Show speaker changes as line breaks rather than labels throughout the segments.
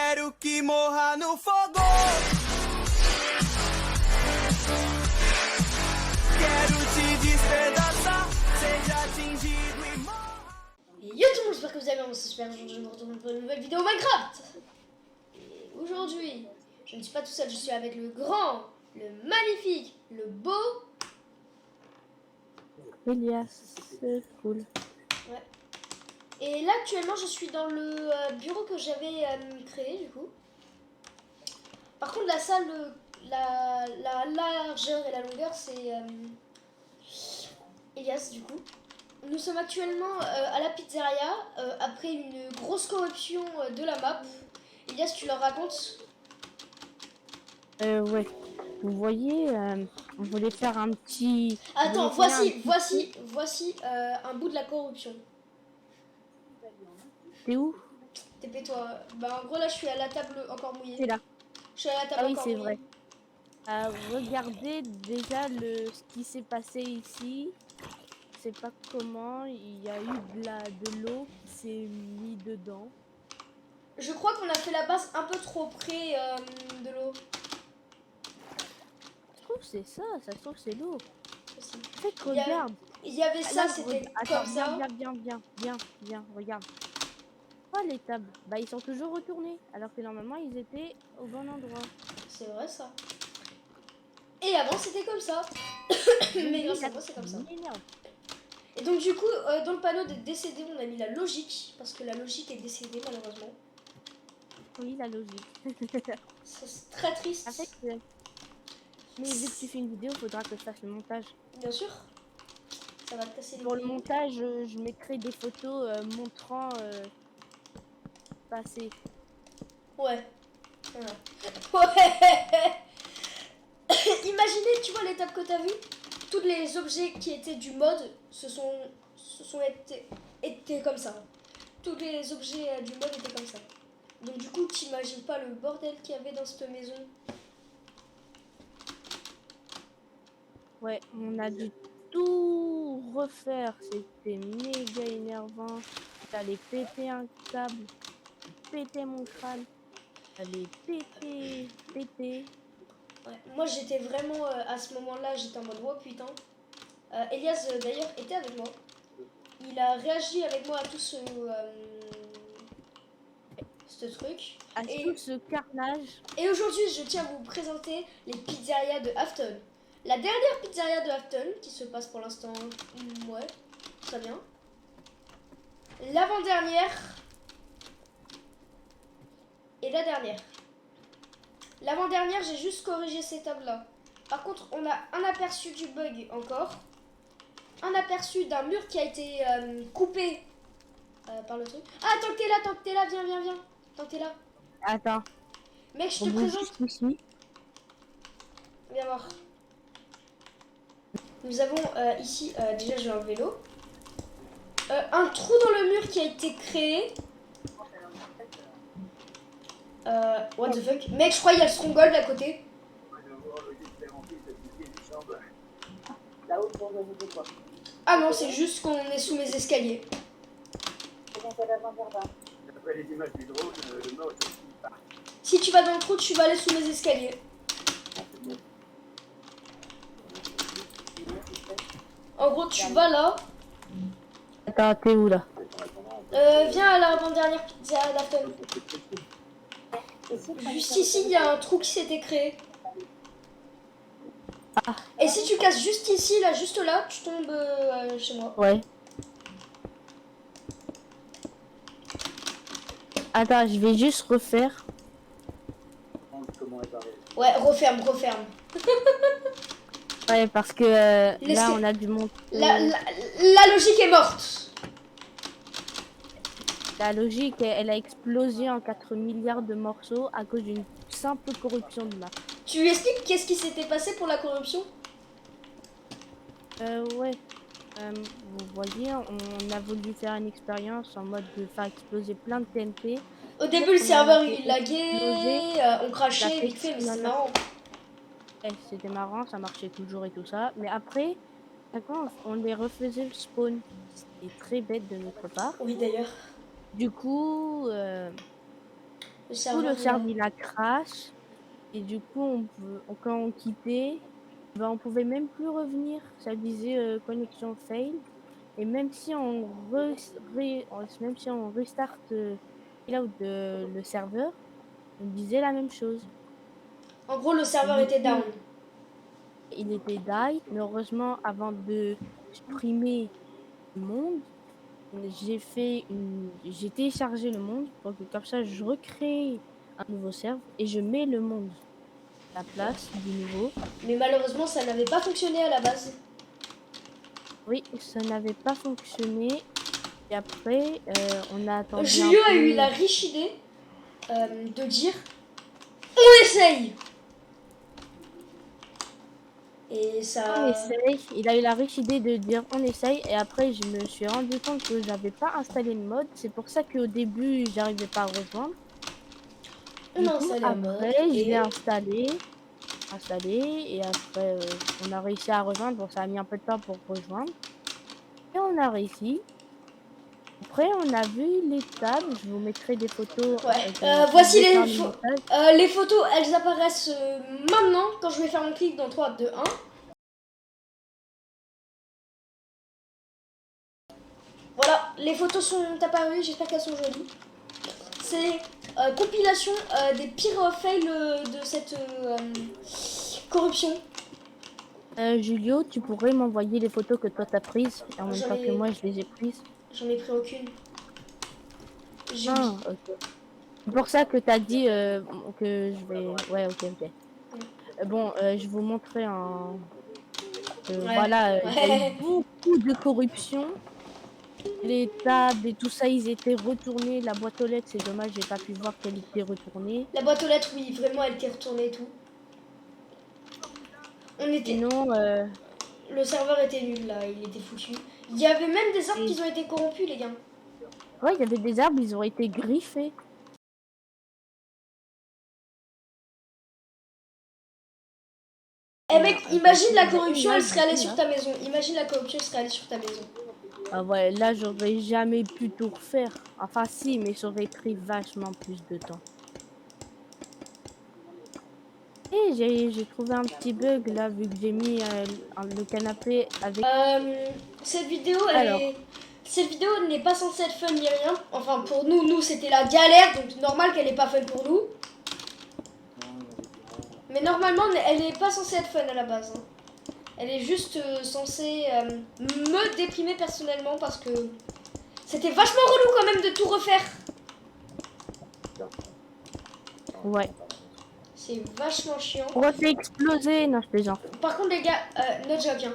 quero que morra no fogo. Quero te despedaçar, seja atingido e morra.
Yo tout le monde, j'espère que vous allez bien, c'est super, aujourd'hui je me retrouve pour une nouvelle vidéo Minecraft. Et aujourd'hui, je ne suis pas tout seul, je suis avec le grand, le magnifique, le beau.
Elias, c'est cool.
Ouais. Et là actuellement je suis dans le bureau que j'avais créé du coup. Par contre la salle, la largeur et la longueur c'est Elias du coup. Nous sommes actuellement à la pizzeria après une grosse corruption de la map. Elias, tu leur racontes?
Ouais. Vous voyez, on voulait faire un petit...
Attends,
on voulait faire
voici un bout de la corruption.
T'es où?
TP-toi. Bah en gros là je suis à la table encore mouillée.
C'est là.
Je suis à la table
Ah oui,
encore
c'est
mouillée.
vrai. Regardez déjà ce qui s'est passé ici. Je sais pas comment. Il y a eu de l'eau qui s'est mis dedans.
Je crois qu'on a fait la base un peu trop près de l'eau.
Je trouve que c'est ça. Ça se trouve c'est l'eau.
Aussi.
En fait,
Il y avait-
regarde.
Il y avait ça,
Là,
c'était
attends,
comme ça.
viens, regarde. Oh, les tables. Bah, ils sont toujours retournés. Alors que normalement, ils étaient au bon endroit.
C'est vrai ça. Et avant c'était comme ça. Mais grâce à moi c'est comme ça.
M'énerve.
Et donc du coup dans le panneau des décédés on a mis la logique. Parce que la logique est décédée malheureusement.
Oui, la logique.
C'est très triste.
En fait, mais vu que tu fais une vidéo, faudra que je fasse le montage.
Bien sûr. Ça va te casser les
Pour le
couilles.
montage, je mettrai des photos montrant passé.
Ouais. Ouais. Imaginez, tu vois l'étape que t'as vue. Tous les objets qui étaient du mode se sont été comme ça. Tous les objets du mode étaient comme ça. Donc du coup, t'imagines pas le bordel qu'il y avait dans cette maison.
Ouais, on a dû tout refaire. C'était méga énervant. J'allais péter un câble, péter mon crâne. J'allais péter.
Ouais. Moi, j'étais vraiment à ce moment-là, j'étais en mode oh putain. Elias d'ailleurs était avec moi. Il a réagi avec moi à tout ce truc.
À tout ce carnage.
Et aujourd'hui, je tiens à vous présenter les pizzerias de Afton. La dernière pizzeria de Afton, qui se passe pour l'instant, ouais, très bien. L'avant-dernière et la dernière. L'avant-dernière, j'ai juste corrigé ces tables-là. Par contre, on a un aperçu du bug encore. Un aperçu d'un mur qui a été coupé par le truc. Ah, tant que t'es là, viens. Tant que t'es là.
Attends.
Mec, je
On
te
bouge
présente.
juste ici.
Viens voir. Nous avons ici, déjà j'ai un vélo. Un trou dans le mur qui a été créé. What the fuck? Mec, je crois qu'il y a le stronghold à côté. Ah non, c'est juste qu'on est sous mes escaliers. Si tu vas dans le trou, tu vas aller sous mes escaliers. En gros, tu vas là.
Attends, t'es où là?
Viens à l'avant-dernière pizza d'Afton. Juste ici, il y a un trou qui s'était créé.
Ah.
Et si tu casses juste ici, là, juste là, tu tombes chez moi.
Ouais. Attends, je vais juste refaire.
Ouais, referme.
Ouais, parce que là, on a du monde.
La logique est morte.
La logique, elle a explosé en 4 milliards de morceaux à cause d'une simple corruption de map.
Tu lui expliques qu'est-ce qui s'était passé pour la corruption?
Ouais. Vous voyez, on a voulu faire une expérience en mode de faire exploser plein de TNT.
Au début, le serveur il laguait, on crachait vite fait, mais c'est marrant.
C'était marrant, ça marchait toujours et tout ça. Mais après, quand on les refaisait spawn, c'était très bête de notre part.
Oui, d'ailleurs.
Du coup,
Le
Du coup, le
serveur,
serveur il a crash. Et du coup, quand on quittait, ben, on pouvait même plus revenir. Ça disait connexion fail. Et même si même si on restart le serveur, on disait la même chose.
en gros, le
Et
serveur
du
était down.
coup, il était die, mais heureusement, avant de supprimer le monde, j'ai téléchargé le monde pour que comme ça, je recrée un nouveau serveur et je mets le monde à la place du nouveau.
Mais malheureusement, ça n'avait pas fonctionné à la base.
Oui, ça n'avait pas fonctionné. Et après, on a attendu un
Julio a eu
peu.
la riche idée de dire on essaye. Et
On
ça.
essaye. Il a eu la riche idée de dire on essaye. Et après, je me suis rendu compte que j'avais pas installé le mode. C'est pour ça qu'au début, j'arrivais pas à rejoindre.
On
Du
a
coup,
installé un
après,
mode
je l'ai
et.
installé. Et après, on a réussi à rejoindre. Bon, ça a mis un peu de temps pour rejoindre. Et on a réussi. Après, on a vu les tables. Je vous mettrai des photos.
Ouais.
Quand je
Voici
vais faire le montage.
les photos, elles apparaissent maintenant quand je vais faire mon clic dans 3, 2, 1. Voilà, les photos sont apparues, j'espère qu'elles sont jolies. C'est compilation des pires fails de cette corruption.
Julio, tu pourrais m'envoyer les photos que toi t'as prises et en même temps que moi je les ai prises.
J'en ai pris aucune. J'ai
Ah, ok. C'est pour ça que t'as dit que je vais. Ouais, ok, ok. Bon, je vous montrer un.
Ouais.
Voilà, il y a eu
Ouais.
beaucoup de corruption. Les tables et tout ça, ils étaient retournés. La boîte aux lettres, c'est dommage, j'ai pas pu voir qu'elle était retournée.
La boîte aux lettres, oui, vraiment, elle était retournée et tout.
Sinon,
Le serveur était nul là, il était foutu. Il y avait même des arbres
et-
qui ont été corrompus, les gars.
ouais, il y avait des arbres, ils ont été griffés.
Eh mec, imagine la
Il y a
corruption,
une
elle
algue
serait allée
ici,
sur
là.
ta maison. Imagine la corruption, elle serait allée sur ta maison.
Ah ouais, là, j'aurais jamais pu tout refaire. Enfin, si, mais ça aurait pris vachement plus de temps. Et j'ai trouvé un petit bug là, vu que j'ai mis le canapé avec.
Cette vidéo,
Alors,
cette vidéo n'est pas censée être fun ni rien. Enfin, pour nous, c'était la galère, donc normal qu'elle n'est pas fun pour nous. Mais normalement, elle n'est pas censée être fun à la base. Hein. Elle est juste censée me déprimer personnellement parce que c'était vachement relou quand même de tout refaire.
ouais.
C'est vachement chiant.
On refait exploser. Non, je plaisante.
Par contre, les gars, no joke, hein.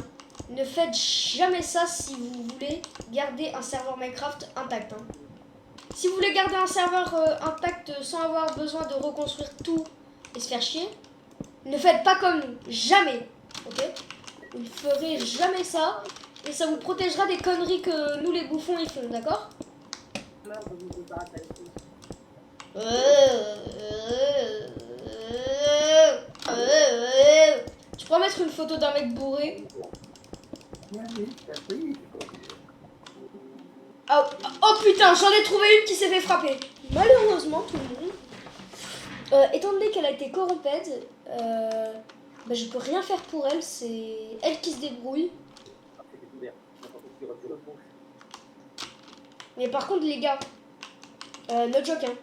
Ne faites jamais ça si vous voulez garder un serveur Minecraft intact. Hein. Si vous voulez garder un serveur intact sans avoir besoin de reconstruire tout et se faire chier, ne faites pas comme nous. Jamais. Ok? Vous ne ferez jamais ça. Et ça vous protégera des conneries que nous les bouffons ils font, d'accord? Tu pourrais mettre une photo d'un mec bourré? Oh, oh putain, j'en ai trouvé une qui s'est fait frapper. Malheureusement, tout le monde. Étant donné qu'elle a été corrompue, bah, je peux rien faire pour elle. C'est elle qui se débrouille. Mais par contre, les gars, no joke, hein.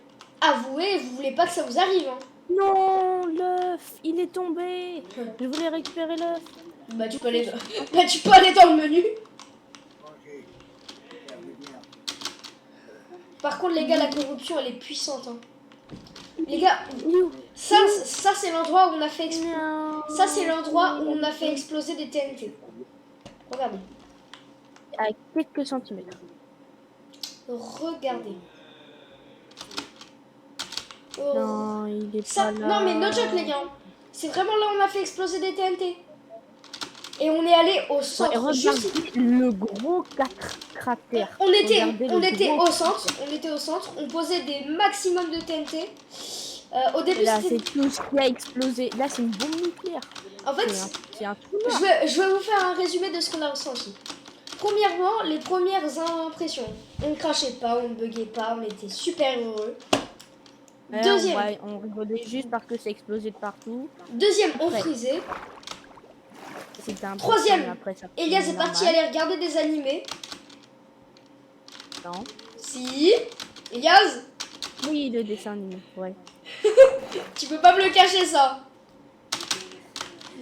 Avouez, vous voulez pas que ça vous arrive, hein.
Non, l'œuf, il est tombé. Je voulais récupérer l'œuf.
Bah tu peux aller dans le menu. Par contre, les gars, la corruption, elle est puissante, hein. Les gars, ça c'est l'endroit où on a fait ça c'est l'endroit où on a fait exploser des TNT. Regardez.
À quelques centimètres.
Regardez. Oh.
Non, il est
Ça,
pas là.
non mais no joke les gars. C'est vraiment là où on a fait exploser des TNT. Et on est allé au centre.
Ouais, regardez le gros cratère.
On était
Regardez
au centre. On était au centre. On posait des maximums de TNT. Au début,
là, c'est tout ce qui a explosé. Là, c'est une bombe nucléaire.
En fait,
c'est un trou noir.
je vais vous faire un résumé de ce qu'on a ressenti. Premièrement, les premières impressions. On ne crachait pas, on ne buguait pas, on était super heureux.
Ouais,
Deuxième,
on rigolait juste parce que ça explosait de partout.
deuxième, on
Ouais.
frisait.
C'était un peu
Troisième,
fun, après ça
Elias
revenait
est parti
normal.
aller regarder des animés.
Non.
Si. Elias,
Oui, le dessin animé, ouais.
tu peux pas me le cacher ça.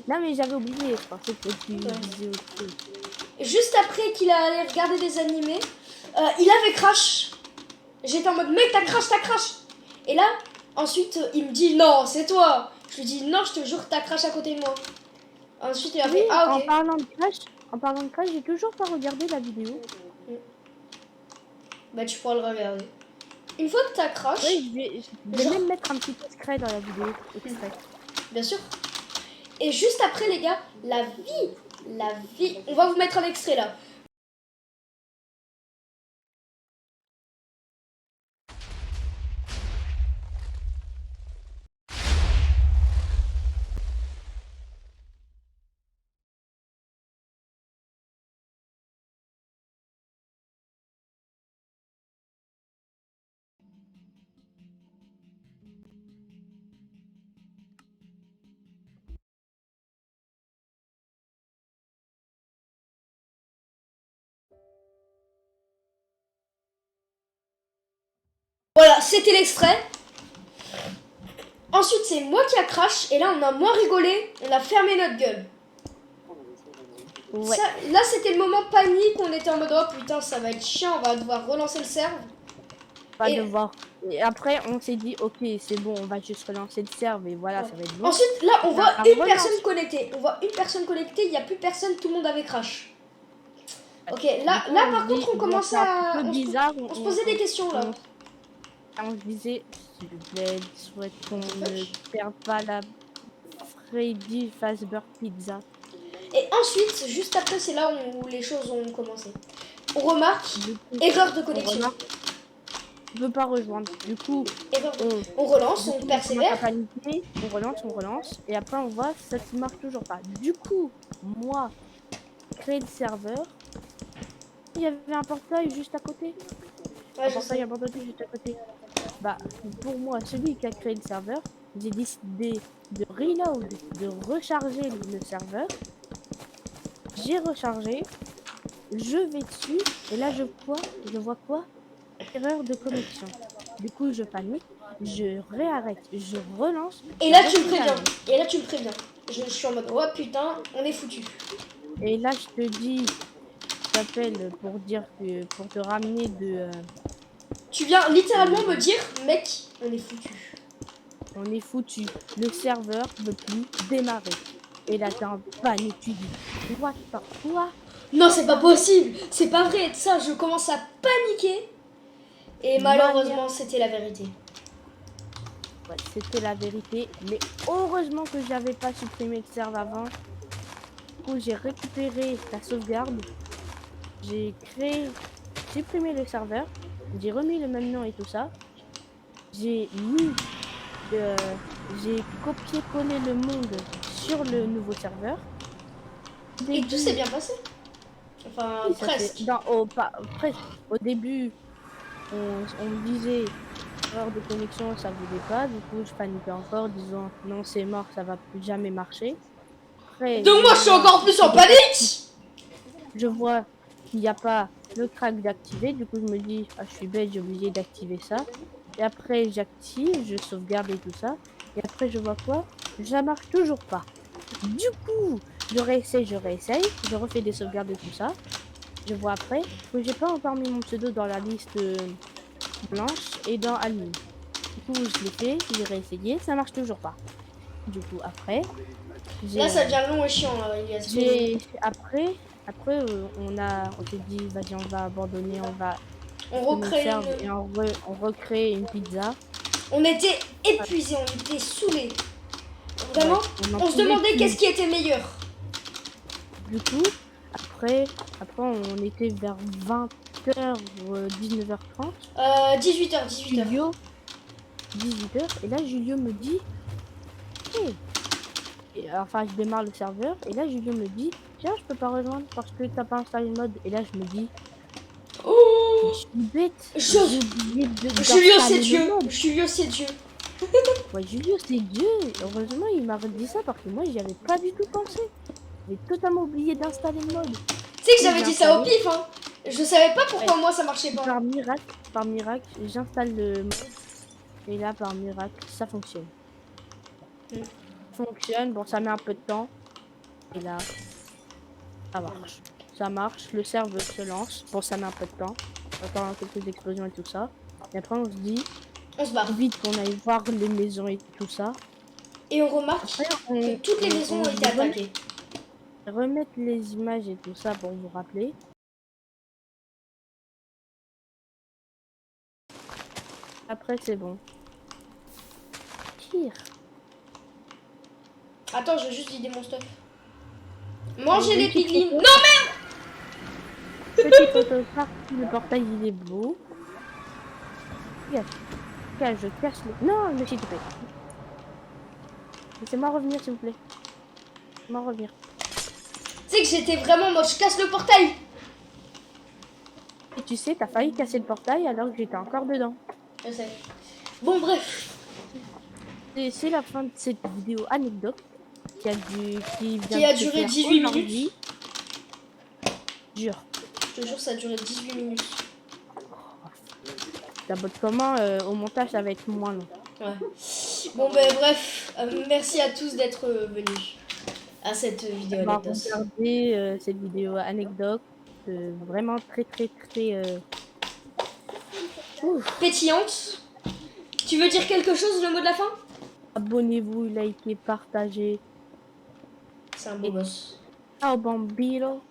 Non, mais j'avais oublié, je pensais que tu
Ouais.
disais autre chose.
Juste après qu'il a allé regarder des animés, il avait crash. J'étais en mode mec, t'as crash. Et là, ensuite, il me dit non, c'est toi. Je lui dis non, je te jure que t'as crash à côté de moi. Ensuite, il a
Oui,
fait ah
en
ok.
parlant de crash, j'ai toujours pas regardé la vidéo.
Bah tu pourras le regarder. Une fois que t'as crash,
Oui, je vais
Genre-
même mettre un petit extrait dans la vidéo. Extrait.
bien sûr. Et juste après les gars, la vie. On va vous mettre un extrait là. Voilà, c'était l'extrait. Ensuite, c'est moi qui a crash. Et là, on a moins rigolé. On a fermé notre gueule.
Ouais.
Là, c'était le moment panique. On était en mode oh putain, ça va être chiant. On va devoir relancer le serve.
Pas
Et-
de voir. Et après, on s'est dit, ok, c'est bon, on va juste relancer le serve et voilà, ça va être bon.
Ensuite, là, on voit
Ça
une
relance.
personne connectée. Il n'y a plus personne, tout le monde avait crash. Ok, là,
Du coup,
là
on
par
se dit,
contre, on
bon,
commençait
c'est un
à.
peu
On se,
bizarre.
on se posait des questions là.
On se disait, s'il vous plaît, souhaite qu'on ne perde pas la Freddy Fazbear Pizza.
Et ensuite, juste après, c'est là où les choses ont commencé. On remarque
Du coup,
erreur de
on
connexion.
remarque, je veux pas rejoindre. Du coup,
Erreur de-
on
On relance,
Du
on
coup, on commence à
persévère.
paniquer, on relance, et après on voit ça ne marche toujours pas. Du coup, moi, créer le serveur, il y avait un portail juste à côté.
Ouais,
Un
je
portail
sais.
abandonné juste à côté. Bah, pour moi, celui qui a créé le serveur, j'ai décidé de reload, de recharger le serveur. J'ai rechargé, je vais dessus, et là je vois quoi? Erreur de connexion. Du coup, je panique, je réarrête, je relance.
Et là, tu me préviens. Je suis en mode oh putain, on est foutu.
Et là, je te dis, je t'appelle pour dire que pour te ramener de.
Tu viens littéralement me dire, mec, on est foutu.
On est foutu. Le serveur ne peut plus démarrer. Et là, t'es en panique. Tu dis quoi?
Non, c'est pas possible. C'est pas vrai. Ça, je commence à paniquer. Et malheureusement, c'était la vérité.
Ouais, c'était la vérité. Mais heureusement que j'avais pas supprimé le serveur avant. Du coup, j'ai récupéré la sauvegarde. J'ai supprimé le serveur. J'ai remis le même nom et tout ça. J'ai mis. J'ai copié-collé le monde sur le nouveau serveur.
Et tout s'est bien passé. Enfin,
Oui, ça
presque.
presque. Au début, on me disait erreur de connexion, ça voulait pas. Du coup, je paniquais encore, disant non, c'est mort, ça va plus jamais marcher. Après,
Donc moi, je suis encore plus en panique.
je vois qu'il n'y a pas le crack d'activer. Du coup, je me dis, ah, je suis bête, j'ai oublié d'activer ça. Et après, j'active, je sauvegarde et tout ça. Et après, je vois quoi? Ça marche toujours pas. Du coup, je réessaye, je refais des sauvegardes et tout ça. Je vois après que j'ai pas encore mis mon pseudo dans la liste blanche et dans admin. Du coup, je l'ai fait, j'ai réessayé, ça marche toujours pas. Du coup, après,
Là, ça devient long et chiant. Là, il y a
après, on s'est dit, vas-y, on va abandonner, on va
on recrée
et
une...
on recrée une pizza.
On était épuisés, on était saoulés. Vraiment,
Ouais, en
on se
pouvait
demandait
plus.
qu'est-ce qui était meilleur.
Du coup, après, on était vers 20h, 19h30.
18h.
Julio, 18h, et là Julio me dit, hey. Enfin je démarre le serveur, et là Julio me dit, tiens, je peux pas rejoindre parce que t'as pas installé le mode. Et là je me dis,
Oh,
je suis bête,
Je-
j'ai oublié
Julio, c'est
d'installer le
Dieu.
mode.
Julio, c'est Dieu.
Ouais, Julio, c'est Dieu. Heureusement, il m'a dit ça parce que moi, j'y avais pas du tout pensé. J'avais totalement oublié d'installer le mode.
Tu sais que
Et
j'avais
j'ai
dit ça au
installé.
pif, hein. Je savais pas pourquoi moi ça marchait pas.
Par miracle, j'installe le mode. Et là, par miracle, ça fonctionne.
Mm.
Fonctionne. Bon, ça met un peu de temps. Et là, ça marche. Ça marche. Le serveur se lance. Bon, ça met un peu de temps. Encore quelques explosions et tout ça. Et après, on se dit,
On se barre.
vite qu'on aille voir les maisons et tout ça.
Et on remarque
Après,
que toutes les maisons ont été attaquées.
remettre les images et tout ça pour vous rappeler. Après, c'est bon. Tire.
Attends, je vais juste vider mon stuff. Mangez les
Petite
piglins.
photo.
Non,
Petite photo partie, le portail il est beau. Regarde, je cache les. Non, mais s'il te plaît. Laissez-moi revenir, s'il vous plaît. Laissez-moi revenir.
tu sais que j'étais vraiment moi, je casse le portail.
Et tu sais, t'as failli casser le portail alors que j'étais encore dedans.
Je sais. Bon, bref.
Et c'est la fin de cette vidéo anecdote qui a
Qui a duré 18 minutes.
Jure.
Je te jure, ça a duré 18 minutes.
D'abord, comment au montage ça va être moins long.
Ouais. Bon, ben bref. Merci à tous d'être venus à cette vidéo
On va
anecdote.
regarder cette vidéo anecdote. Vraiment très très très
Pétillante. Tu veux dire quelque chose, le mot de la fin?
abonnez-vous, likez, partagez.
C'est un beau boss.
Ciao Bambino.